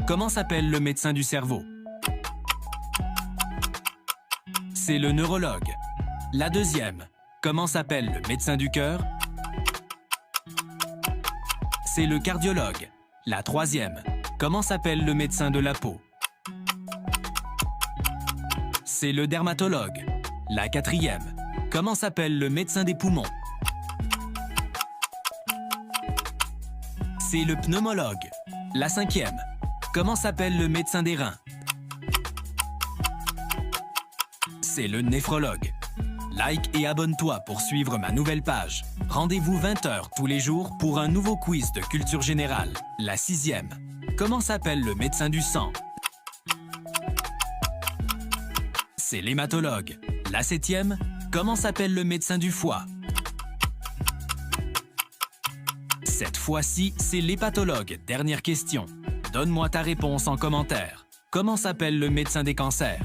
Comment s'appelle le médecin du cerveau? C'est le neurologue. La deuxième. Comment s'appelle le médecin du cœur? C'est le cardiologue. La troisième. Comment s'appelle le médecin de la peau? C'est le dermatologue. La quatrième. Comment s'appelle le médecin des poumons? C'est le pneumologue. La cinquième. Comment s'appelle le médecin des reins? C'est le néphrologue. Like et abonne-toi pour suivre ma nouvelle page. Rendez-vous 20 h tous les jours pour un nouveau quiz de culture générale. La sixième. Comment s'appelle le médecin du sang? C'est l'hématologue. La septième. Comment s'appelle le médecin du foie? Cette fois-ci, c'est l'hépatologue. Dernière question. Donne-moi ta réponse en commentaire. Comment s'appelle le médecin des cancers?